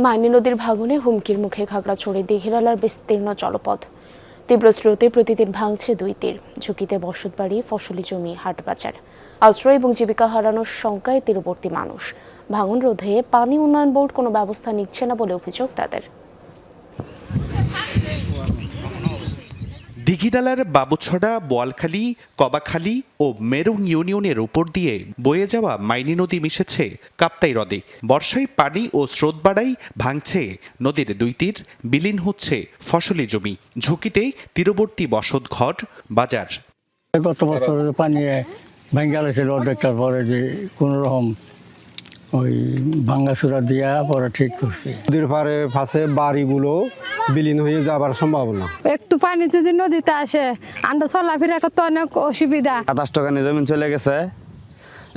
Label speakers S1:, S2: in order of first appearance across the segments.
S1: মাইনী নদীর ভাঙনে হুমকির মুখে খাগড়াছড়ি দীঘিনালার বিস্তীর্ণ জলপথ। তীব্র স্রোতে প্রতিদিন ভাঙছে 2 তীর। ঝুঁকিতে বসতবাড়ি, ফসলি জমি, হাটবাজার। আশ্রয় এবং জীবিকা হারানোর শঙ্কায় তীরবর্তী মানুষ। ভাঙন রোধে পানি উন্নয়ন বোর্ড কোনো ব্যবস্থা নিচ্ছে না বলে অভিযোগ তাদের।
S2: দীঘিনালার বাবুছড়া, বোয়ালখালী, কবাখালী ও মেরুং ইউনিয়নের উপর দিয়ে বয়ে যাওয়া মাইনী নদী মিশেছে কাপ্তাই হ্রদে। বর্ষায় পানি ও স্রোত বাড়ায় ভাঙছে নদীর 2 তীর, বিলীন হচ্ছে ফসলি জমি। ঝুঁকিতে তীরবর্তী বসত ঘর, বাজার।
S3: গত বছরের পানি ভেঙে গেছিল অর্ধেকটার পরে, যে কোনো রকম ওই ভাঙ্গাচুরা দিয়া পরে ঠিক করছি।
S4: নদীর পারে ফাঁসে বাড়িগুলো বিলীন হয়ে যাবার সম্ভাবনা।
S5: একটু পানি যদি নদীতে আসে আমরা চলাফেরা করতে অনেক অসুবিধা।
S6: 27 টাকা জমি চলে গেছে,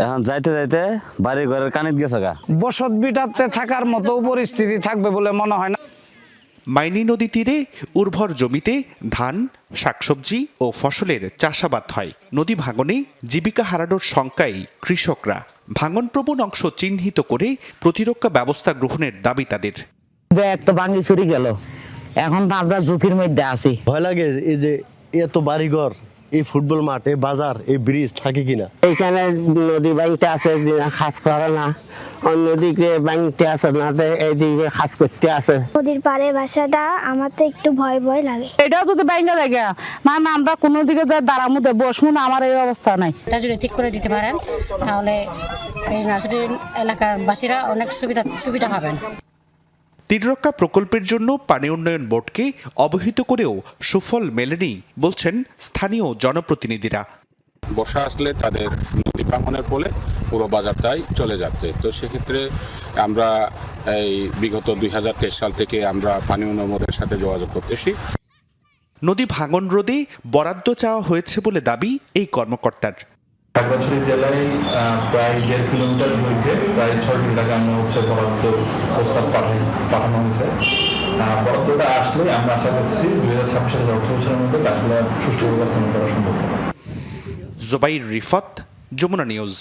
S6: এখন যাইতে যাইতে বাড়ি ঘরের কানিত গেছে গা।
S7: বসত বিটাতে থাকার মতো পরিস্থিতি থাকবে বলে মনে হয় না।
S2: মাইনী নদী তীরে উর্বর জমিতে ধান, শাকসবজি ও ফসলের চাষাবাদ হয়। নদী ভাঙনে জীবিকা হারানোর শঙ্কায় কৃষকরা। ভাঙনপ্রবণ অংশ চিহ্নিত করে প্রতিরক্ষা ব্যবস্থা গ্রহণের দাবি তাদের।
S8: ব্যাগ তো ভাঙি চুরি গেল, এখন তো আমরা ঝুঁকির মধ্যে আছি।
S9: ভয় লাগে এই যে এত বাড়িঘর, এই ফুটবল মাঠ, এই বাজার, এই ব্রিজ থাকে কিনা।
S8: এইখানে নদী বাড়িতে আছে, খাস করে না, অন্যদিকে বাড়িতে আছে না, এইদিকে খাস করতে আছে।
S10: নদীর পাড়ে বাসাটা আমার তো একটু ভয় ভয় লাগে।
S5: এটাও যদি বাইঙ্গা লাগে মানে আমরা কোনো দিকে যাই দাঁড়ার মধ্যে বসবো না, আমার এই অবস্থা নাই।
S11: এটা যদি ঠিক করে দিতে পারেন তাহলে এই নাচুরি এলাকার বাসীরা অনেক সুবিধা পাবেন।
S2: তীররক্ষা প্রকল্পের জন্য পানি উন্নয়ন বোর্ডকে অবহিত করেও সুফল মেলেনি বলছেন স্থানীয় জনপ্রতিনিধিরা।
S12: বর্ষা আসলে তাদের নদী ভাঙনের ফলে পুরো বাজারটাই চলে যাচ্ছে। তো সেক্ষেত্রে আমরা এই বিগত 2023 সাল থেকে আমরা পানি উন্নয়ন বোর্ডের সাথে যোগাযোগ করতেছি।
S2: নদী ভাঙন রোধে বরাদ্দ চাওয়া হয়েছে বলে দাবি এই কর্মকর্তার।
S13: খাগড়াছড়ি জেলায় প্রায় 1.5 কিলোমিটার দৈর্ঘ্যে প্রায় 6 কোটি টাকা আমরা বরাদ্দ প্রস্তাব পাঠানো হয়েছে। বরাদ্দটা আসলে আমরা আশা করছি 2026 সালের অর্থ বছরের মধ্যে কাজগুলো সুষ্ঠুভাবে বাস্তবায়ন করা সম্ভব।
S2: জুবাইর রিফাত, যমুনা নিউজ।